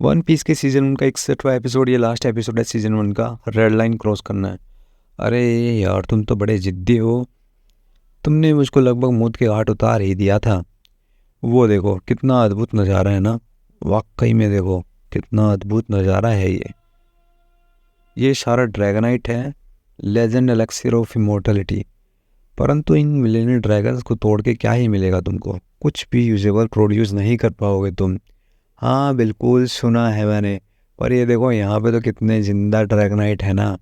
One piece के season 1 का 61वां episode, ये लास्ट एपिसोड है सीज़न 1 का। रेड लाइन क्रॉस करना है। अरे यार, तुम तो बड़े ज़िद्दी हो। तुमने मुझको लगभग मौत के घाट उतार ही दिया था। वो देखो कितना अद्भुत नज़ारा है ना। वाकई में देखो कितना अद्भुत नज़ारा है ये सारा ड्रैगनाइट है, लेजेंड एलेक्सिर ऑफ इमोर्टलिटी। परंतु इन मिलेनियर ड्रैगन्स को तोड़ के क्या ही मिलेगा तुमको? कुछ भी यूजेबल प्रोड्यूस नहीं कर पाओगे तुम। हाँ बिल्कुल सुना है मैंने। पर ये देखो यहाँ पे तो कितने जिंदा ड्रैगनाइट है ना।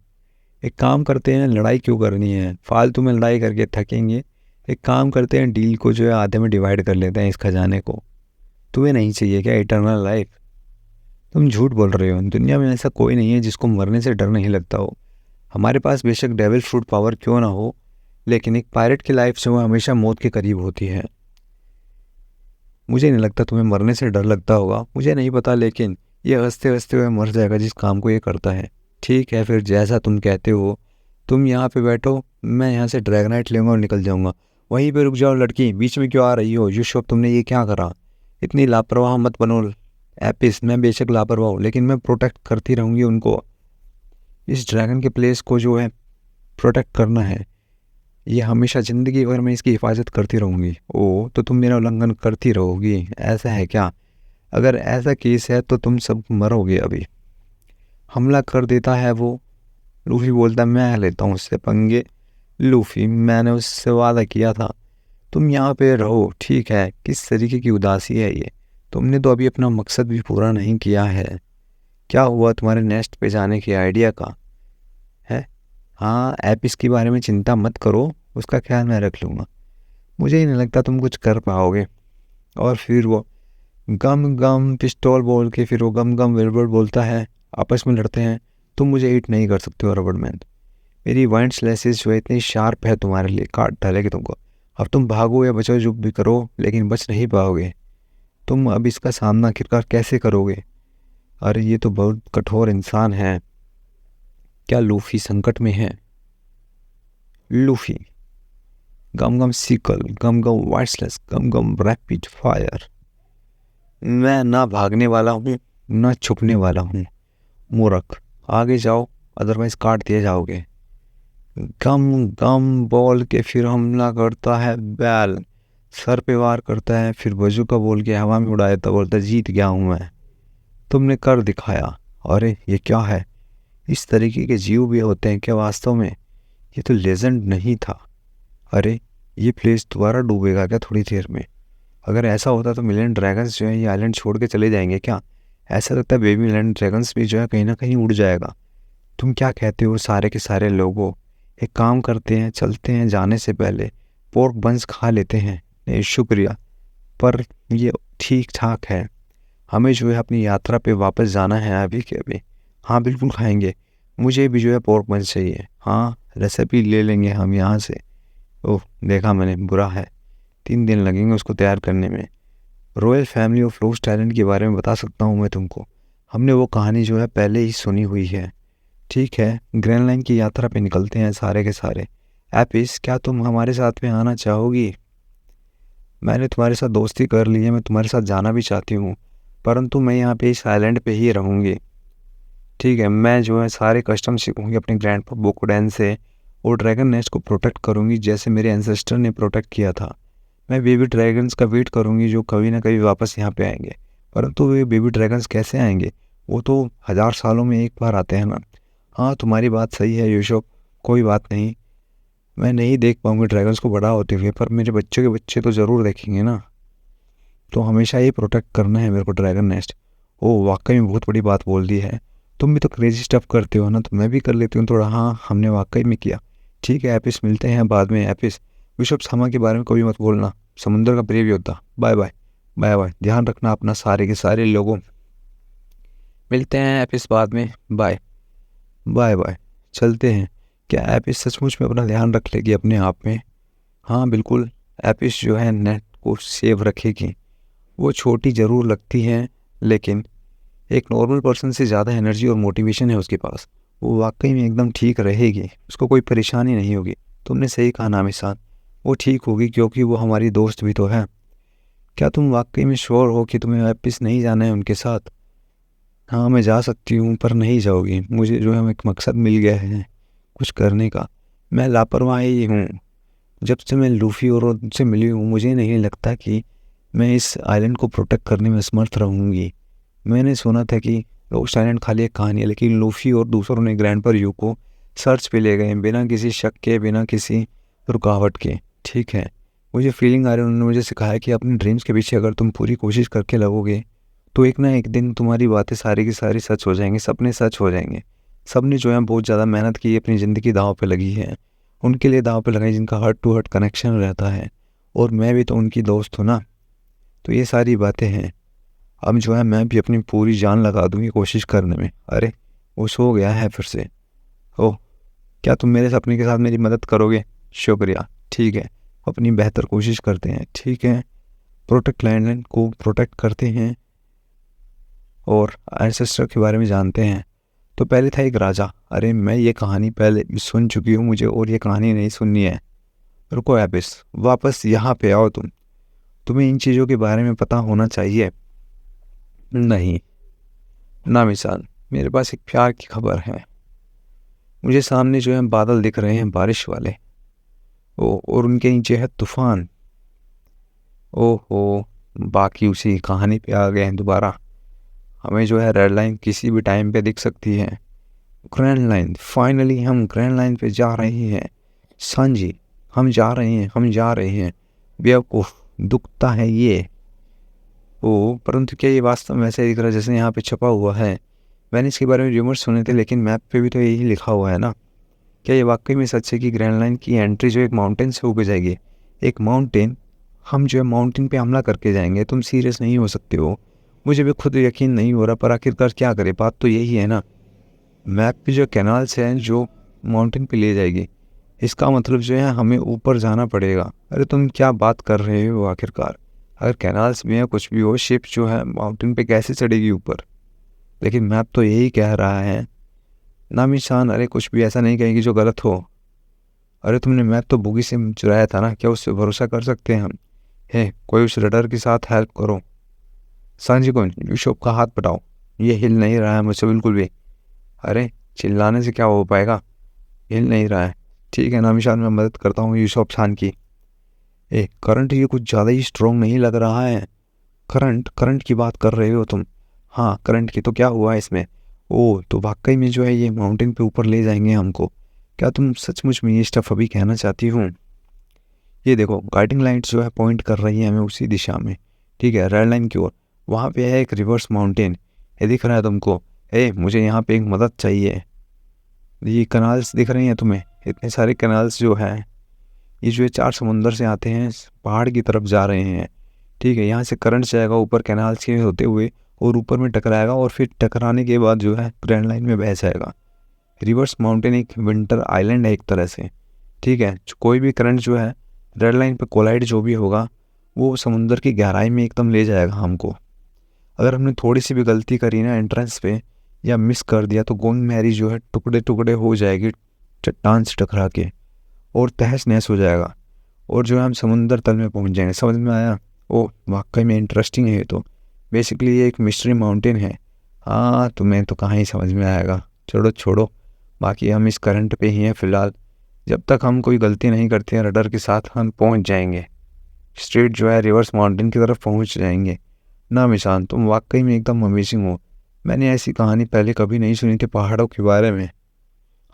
एक काम करते हैं, लड़ाई क्यों करनी है? फालतू में लड़ाई करके थकेंगे। एक काम करते हैं, डील को जो है आधे में डिवाइड कर लेते हैं इस खजाने को। तुम्हें नहीं चाहिए क्या इटर्नल लाइफ? तुम झूठ बोल रहे हो। दुनिया में ऐसा कोई नहीं है जिसको मरने से डर नहीं लगता हो। हमारे पास बेशक डेविल फ्रूट पावर क्यों ना हो, लेकिन एक पायरेट की लाइफ जो है हमेशा मौत के करीब होती है। मुझे नहीं लगता तुम्हें मरने से डर लगता होगा, मुझे नहीं पता, लेकिन ये हंसते हंसते हुए मर जाएगा जिस काम को ये करता है। ठीक है फिर, जैसा तुम कहते हो। तुम यहाँ पे बैठो, मैं यहाँ से ड्रैगनाइट लूँगा और निकल जाऊँगा। वहीं पे रुक जाओ लड़की, बीच में क्यों आ रही हो? यूशुफ, तुमने ये क्या करा? इतनी लापरवाह मत बनो एपिस। मैं बेशक लापरवाह हूँ, लेकिन मैं प्रोटेक्ट करती रहूँगी उनको। इस ड्रैगन के प्लेस को जो है प्रोटेक्ट करना है। ये हमेशा ज़िंदगी भर मैं इसकी हिफाजत करती रहूँगी। ओ, तो तुम मेरा उल्लंघन करती रहोगी, ऐसा है क्या? अगर ऐसा केस है तो तुम सब मरोगे अभी। हमला कर देता है वो। लूफी बोलता, मैं लेता हूँ उससे पंगे। लूफी, मैंने उससे वादा किया था। तुम यहाँ पे रहो, ठीक है? किस तरीके की उदासी है ये? तुमने तो अभी अपना मकसद भी पूरा नहीं किया है। क्या हुआ तुम्हारे नेस्ट पे जाने के आइडिया का? है? हाँ, एपिस के बारे में चिंता मत करो, उसका ख्याल मैं रख लूँगा। मुझे ही नहीं लगता तुम कुछ कर पाओगे। और फिर वो गम गम पिस्तौल बोल के फिर वो गम गम विलबर्ट बोलता है। आपस में लड़ते हैं। तुम मुझे हिट नहीं कर सकते हो रबड़ मैन। मेरी वाइंड स्लेसेस जो है इतनी शार्प है तुम्हारे लिए, काट डालेगी तुमको। अब तुम भागो या बचो जो भी करो, लेकिन बच नहीं पाओगे। तुम अब इसका सामना आखिरकार कैसे करोगे? अरे ये तो बहुत कठोर इंसान है। क्या लूफी संकट में है? लूफी, गम गम सीकल, गम गम वाइसलेस, गम गम रैपिड फायर। मैं ना भागने वाला हूँ ना छुपने वाला हूँ। मूर्ख, आगे जाओ, अदरवाइज काट दिए जाओगे। गम गम बोल के फिर हमला करता है बैल। सर पे वार करता है, फिर बजूका बोल के हवा में उड़ा देता, बोलता जीत गया हूँ मैं। तुमने कर दिखाया। अरे ये क्या है? इस तरीके के जीव भी होते हैं क्या वास्तव में? ये तो लेजेंड नहीं था। अरे ये प्लेस दोबारा डूबेगा क्या थोड़ी देर में? अगर ऐसा होता तो मिलियन ड्रैगन्स जो है ये आइलैंड छोड़ के चले जाएंगे क्या? ऐसा लगता है बेबी मिलियन ड्रैगन्स भी जो है कहीं ना कहीं उड़ जाएगा। तुम क्या कहते हो सारे के सारे लोगों? एक काम करते हैं, चलते हैं, जाने से पहले पोर्क बंस खा लेते हैं। नहीं शुक्रिया, पर ये ठीक ठाक है। हमें जो है अपनी यात्रा पे वापस जाना है अभी के अभी। हाँ बिल्कुल खाएंगे। मुझे भी जो है पोर्क बंस चाहिए। हाँ, रेसिपी ले लेंगे हम यहाँ से। ओह देखा मैंने, बुरा है। 3 दिन लगेंगे उसको तैयार करने में। Royal family of rose talent के बारे में बता सकता हूँ मैं तुमको। हमने वो कहानी जो है पहले ही सुनी हुई है। ठीक है, ग्रैंड लाइन की यात्रा पे निकलते हैं सारे के सारे। एपिस, क्या तुम हमारे साथ में आना चाहोगी? मैंने तुम्हारे साथ दोस्ती कर ली है, मैं तुम्हारे साथ जाना भी चाहती हूँ, परंतु मैं यहाँ पे इस आइलैंड पे ही रहूँगी। ठीक है, मैं जो है सारे कस्टम सीखूँगी अपने ग्रैंडपा बोकुडैन से, और ड्रैगन नेस्ट को प्रोटेक्ट करूँगी जैसे मेरे एंसेस्टर ने प्रोटेक्ट किया था। मैं बेबी ड्रैगन्स का वेट करूँगी जो कभी ना कभी वापस यहाँ पे आएंगे। परंतु वे बेबी ड्रैगन्स कैसे आएंगे? वो तो 1000 सालों में एक बार आते हैं ना। हाँ तुम्हारी बात सही है यूशुफ, कोई बात नहीं। मैं नहीं देख पाऊंगी ड्रैगन्स को बड़ा होते हुए, पर मेरे बच्चों के बच्चे तो ज़रूर देखेंगे ना। तो हमेशा ही प्रोटेक्ट करना है मेरे को ड्रैगन नेस्ट। ओह वाकई में बहुत बड़ी बात बोल दी है। तुम भी तो क्रेजी स्टफ करते हो ना, तो मैं भी कर लेती हूँ थोड़ा। हाँ हमने वाकई में किया। ठीक है एपिस, मिलते हैं बाद में। एपिस, विश्व समा के बारे में कभी मत बोलना, समुद्र का प्रिय योद्धा। Bye bye. बाय बाय, ध्यान रखना अपना सारे के सारे लोगों। मिलते हैं एपिस बाद में। Bye bye bye. चलते हैं। क्या एपिस सचमुच में अपना ध्यान रख लेगी अपने आप में? हाँ बिल्कुल, एपिस जो है नेट को सेव रखेगी। वो छोटी ज़रूर लगती हैं, लेकिन एक नॉर्मल पर्सन से ज़्यादा एनर्जी और मोटिवेशन है उसके पास। वो वाकई में एकदम ठीक रहेगी, उसको कोई परेशानी नहीं होगी। तुमने सही कहा नामिसान, वो ठीक होगी क्योंकि वो हमारी दोस्त भी तो है। क्या तुम वाकई में श्योर हो कि तुम्हें वापस नहीं जाना है उनके साथ? हाँ मैं जा सकती हूँ पर नहीं जाओगी। मुझे जो है एक मकसद मिल गया है कुछ करने का। मैं लापरवाह ही हूँ। जब से मैं लूफ़ी और उनसे मिली हूँ मुझे नहीं लगता कि मैं इस आइलैंड को प्रोटेक्ट करने में समर्थ रहूँगी। मैंने सुना था कि लोस्ट आइलैंड खाली एक कहानी है, लेकिन लूफ़ी और दूसरों ने ग्रैंडपर यू को सर्च पे ले गए बिना किसी शक के, बिना किसी रुकावट के। ठीक है, मुझे फीलिंग आ रही है उन्होंने मुझे सिखाया कि अपने ड्रीम्स के पीछे अगर तुम पूरी कोशिश करके लगोगे तो एक ना एक दिन तुम्हारी बातें सारी की सारी सच हो जाएंगी, सपने सच हो जाएंगे। सबने जो है बहुत ज़्यादा मेहनत की, अपनी ज़िंदगी दांव पे लगी है, उनके लिए दांव पे लगाई जिनका हार्ट टू हार्ट कनेक्शन रहता है। और मैं भी तो उनकी दोस्त हूँ ना। तो ये सारी बातें हैं। अब जो है मैं भी अपनी पूरी जान लगा दूँगी कोशिश करने में। अरे वो सो गया है फिर से। ओह, क्या तुम मेरे सपने के साथ मेरी मदद करोगे? शुक्रिया। ठीक है, अपनी बेहतर कोशिश करते हैं। ठीक है, प्रोटेक्ट लैंडलैंड को प्रोटेक्ट करते हैं और एंसेस्टर के बारे में जानते हैं। तो पहले था एक राजा। अरे मैं ये कहानी पहले भी सुन चुकी हूँ, मुझे और ये कहानी नहीं सुननी है। रुको एबिस, वापस यहाँ पे आओ तुम। तुम्हें इन चीज़ों के बारे में पता होना चाहिए। नहीं ना मिसाल, मेरे पास एक प्यार की खबर है। मुझे सामने जो है बादल दिख रहे हैं बारिश वाले। ओ, और उनके नीचे है तूफान। ओहो, बाकी उसी कहानी पे आ गए हैं दोबारा। हमें जो है रेड लाइन किसी भी टाइम पे दिख सकती है। ग्रैंड लाइन, फाइनली हम ग्रैंड लाइन पे जा रहे हैं। सांजी, हम जा रहे हैं, हम जा रहे हैं। बेवकूफ़, दुखता है ये। ओ, परंतु क्या ये वास्तव में वैसे दिख रहा है जैसे यहाँ पे छपा हुआ है? मैंने इसके बारे में रूमर्स सुने थे, लेकिन मैप पे भी तो यही लिखा हुआ है ना। क्या ये वाकई में सच है कि ग्रैंड लाइन की एंट्री जो एक माउंटेन से होकर जाएगी? एक माउंटेन, हम जो है माउंटेन पे हमला करके जाएंगे? तुम सीरियस नहीं हो सकते हो? मुझे भी खुद यकीन नहीं हो रहा, पर आखिरकार क्या करें, बात तो यही है ना। मैप पे जो कैनाल्स हैं जो माउंटेन पे ले जाएगी, इसका मतलब जो है हमें ऊपर जाना पड़ेगा। अरे तुम क्या बात कर रहे हो? आखिरकार अगर कैनाल्स भी हैं, कुछ भी हो, शिप जो है माउंटेन पे कैसे चढ़ेगी ऊपर? लेकिन मैप तो यही कह रहा है ना मिशान। अरे कुछ भी ऐसा नहीं कहेगी जो गलत हो। अरे तुमने मैप तो बुगी से चुराया था ना, क्या उससे भरोसा कर सकते हैं हम? हे, कोई उस रडर के साथ हेल्प करो। सांजी को यूशोप का हाथ पटाओ, ये हिल नहीं रहा है मुझसे बिल्कुल भी। अरे चिल्लाने से क्या हो पाएगा, हिल नहीं रहा है। ठीक है नामिशान, मैं मदद करता हूँ यूसुफ खान की। करंट ये कुछ ज़्यादा ही स्ट्रॉन्ग नहीं लग रहा है। करंट, करंट की बात कर रहे हो तुम? हाँ करंट की, तो क्या हुआ इसमें? ओह, तो वाकई में जो है ये माउंटेन पे ऊपर ले जाएंगे हमको? क्या तुम सचमुच में ये स्टफ अभी कहना चाहती हूँ? ये देखो, गाइडिंग लाइट्स जो है पॉइंट कर रही है हमें उसी दिशा में। ठीक है, रेड लाइन की ओर। वहाँ पे है एक रिवर्स माउंटेन, ये दिख रहा है तुमको? मुझे यहाँ पे एक मदद चाहिए। ये कनाल्स दिख रही हैं तुम्हें? इतने सारे कनाल्स जो हैं, ये जो है चार समुंदर से आते हैं, पहाड़ की तरफ जा रहे हैं। ठीक है, यहाँ से करंट जाएगा ऊपर कैनाल्स के होते हुए और ऊपर में टकराएगा, और फिर टकराने के बाद जो है ग्रैंड लाइन में बह जाएगा। रिवर्स माउंटेन एक विंटर आइलैंड है एक तरह से। ठीक है, कोई भी करंट जो है रेड लाइन पे कोलाइड जो भी होगा वो समुंदर की गहराई में एकदम ले जाएगा हमको। अगर हमने थोड़ी सी भी गलती करी ना एंट्रेंस पे, या मिस कर दिया, तो गोइंग मैरी जो है टुकड़े टुकड़े हो जाएगी चट्टान से टकरा के, और तहस नहस हो जाएगा, और जो है हम समुंदर तल में पहुंच जाएंगे। समझ में आया? ओ, वाकई में इंटरेस्टिंग है ये तो। बेसिकली ये एक मिस्ट्री माउंटेन है। हाँ, तुम्हें तो कहाँ ही समझ में आएगा। छोड़ो छोड़ो, बाकी हम इस करंट पे ही हैं फ़िलहाल। जब तक हम कोई गलती नहीं करते हैं रडर के साथ, हम पहुंच जाएंगे स्ट्रेट जो है रिवर्स माउंटेन की तरफ पहुंच जाएंगे। ना मिशान, तुम वाकई में एकदम अमेजिंग हो। मैंने ऐसी कहानी पहले कभी नहीं सुनी थी पहाड़ों के बारे में।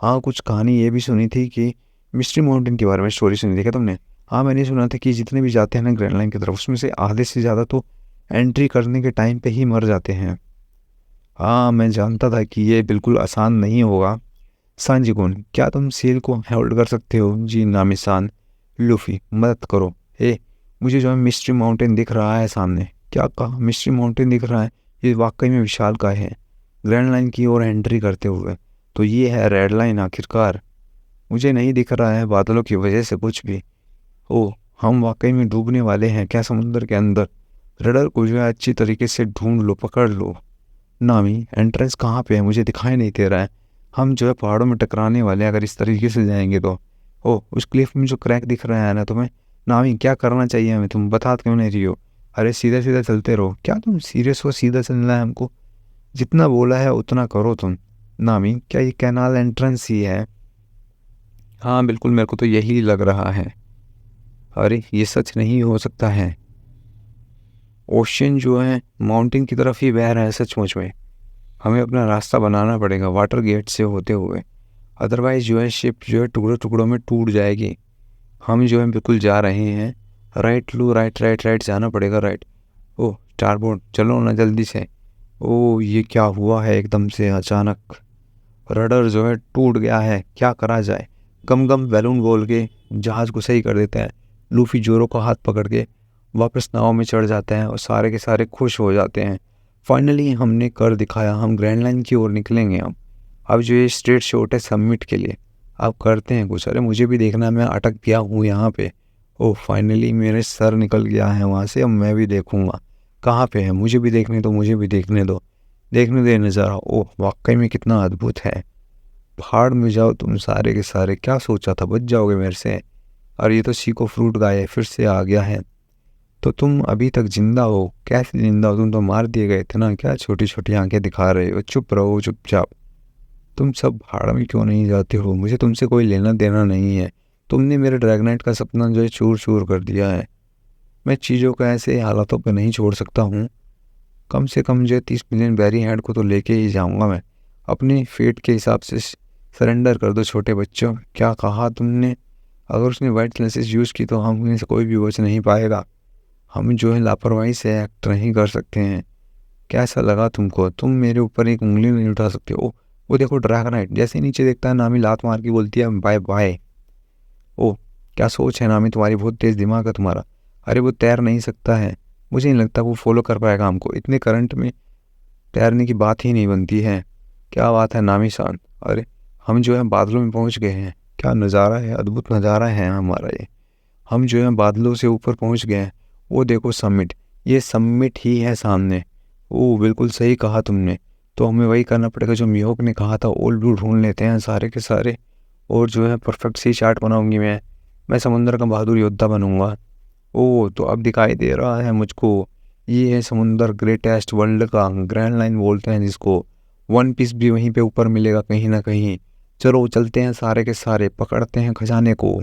हाँ, कुछ कहानी ये भी सुनी थी कि मिस्ट्री माउंटेन के बारे में स्टोरी सुनी थी क्या तुमने? हाँ, मैंने सुना था कि जितने भी जाते हैं ना ग्रैंड लाइन की तरफ, उसमें से आधे से ज़्यादा तो एंट्री करने के टाइम पे ही मर जाते हैं। हाँ, मैं जानता था कि ये बिल्कुल आसान नहीं होगा। सांजीकुन, क्या तुम सील को होल्ड कर सकते हो? जी नामिसान। लूफी, मदद करो। मुझे जो है मिस्ट्री माउंटेन दिख रहा है सामने। क्या कहा? मिस्ट्री माउंटेन दिख रहा है? ये वाकई में विशाल का है ग्रैंड लाइन की ओर एंट्री करते हुए। तो ये है रेड लाइन आखिरकार। मुझे नहीं दिख रहा है बादलों की वजह से कुछ भी। ओह, हम वाकई में डूबने वाले हैं क्या समुंदर के अंदर? रडर को जो है अच्छी तरीके से ढूंढ लो, पकड़ लो। नामी, एंट्रेंस कहाँ पे है? मुझे दिखाई नहीं दे रहा है। हम जो है पहाड़ों में टकराने वाले हैं अगर इस तरीके से जाएंगे तो। ओह, उस क्लिफ में जो क्रैक दिख रहा है ना तुम्हें? नामी, क्या करना चाहिए हमें? तुम बता क्यों नहीं रही हो? अरे सीधा सीधा चलते रहो। क्या तुम सीरियस हो? सीधा चलना है हमको? जितना बोला है उतना करो तुम। नामी, क्या ये कैनाल एंट्रेंस ही है? हाँ बिल्कुल, मेरे को तो यही लग रहा है। अरे ये सच नहीं हो सकता है। ओशन जो है माउंटेन की तरफ ही बह रहा है सचमुच में। हमें अपना रास्ता बनाना पड़ेगा वाटर गेट से होते हुए, अदरवाइज जो है शिप जो है टुकड़ों टुकड़ों में टूट जाएगी। हम जो है बिल्कुल जा रहे हैं। राइट लो, राइट राइट राइट जाना पड़ेगा, राइट। ओह स्टारबोर्ड, चलो ना जल्दी से। ओह ये क्या हुआ है एकदम से अचानक? रडर जो है टूट गया है, क्या करा जाए? गम गम बैलून बोल के जहाज़ को सही कर देते हैं। लूफी जोरो का हाथ पकड़ के वापस नाव में चढ़ जाते हैं और सारे के सारे खुश हो जाते हैं। फाइनली हमने कर दिखाया, हम ग्रैंड लाइन की ओर निकलेंगे। अब जो ये स्ट्रेट शॉट है सबमिट के लिए, अब करते हैं कुछ। अरे मुझे भी देखना, मैं अटक गया हूँ यहाँ पे। ओह फाइनली मेरे सर निकल गया है वहाँ से, अब मैं भी देखूँगा कहाँ पे है। मुझे भी देखने दो, मुझे भी देखने दो, देखने दे नज़ारा। ओह वाकई में कितना अद्भुत है। पहाड़ में जाओ तुम सारे के सारे, क्या सोचा था बच जाओगे मेरे से? और ये तो सीको फ्रूट गाय फिर से आ गया है। तो तुम अभी तक जिंदा हो? कैसे जिंदा हो? तुम तो मार दिए गए थे ना, क्या छोटी छोटी आंखें दिखा रहे हो? चुप रहो चुपचाप। तुम सब भाड़ में क्यों नहीं जाते हो? मुझे तुमसे कोई लेना देना नहीं है। तुमने मेरे ड्रैगनाइट का सपना जो है चूर चूर कर दिया है। मैं चीज़ों को ऐसे हालातों पर नहीं छोड़ सकता हूँ। कम से कम जो 30 मिलियन बैरी हैंड को तो लेके ही जाऊँगा मैं। अपनी फेट के हिसाब से सरेंडर कर दो छोटे बच्चों। क्या कहा तुमने? अगर उसने वाइट क्लासेस यूज़ की तो हम से कोई भी बच नहीं पाएगा। हम जो है लापरवाही से एक्ट नहीं कर सकते हैं। कैसा लगा तुमको? तुम मेरे ऊपर एक उंगली नहीं उठा सकते हो। वो देखो ड्रैगनाइट जैसे ही नीचे देखता है नामी लात मार के बोलती है बाय बाय। ओह क्या सोच है नामी तुम्हारी, बहुत तेज़ दिमाग है तुम्हारा। अरे वो तैर नहीं सकता है, मुझे नहीं लगता वो फॉलो कर पाएगा हमको। इतने करंट में तैरने की बात ही नहीं बनती है। क्या बात है नामी सान। अरे हम जो है बादलों में पहुंच गए हैं। क्या नज़ारा है, अद्भुत नज़ारा है हमारा ये। हम जो है बादलों से ऊपर पहुंच गए हैं। वो देखो समिट, ये समिट ही है सामने। ओह बिल्कुल सही कहा तुमने। तो हमें वही करना पड़ेगा जो मिहोक ने कहा था, ओल्ड ब्लू ढूंढ लेते हैं सारे के सारे। और जो है परफेक्ट सी चार्ट बनाऊंगी मैं समुंदर का बहादुर योद्धा बनूंगा। ओह तो अब दिखाई दे रहा है मुझको, ये है समुंदर ग्रेटेस्ट वर्ल्ड का ग्रैंड लाइन बोलते हैं जिसको। वन पीस भी वहीं पे ऊपर मिलेगा कहीं ना कहीं। चलो चलते हैं सारे के सारे, पकड़ते हैं खजाने को।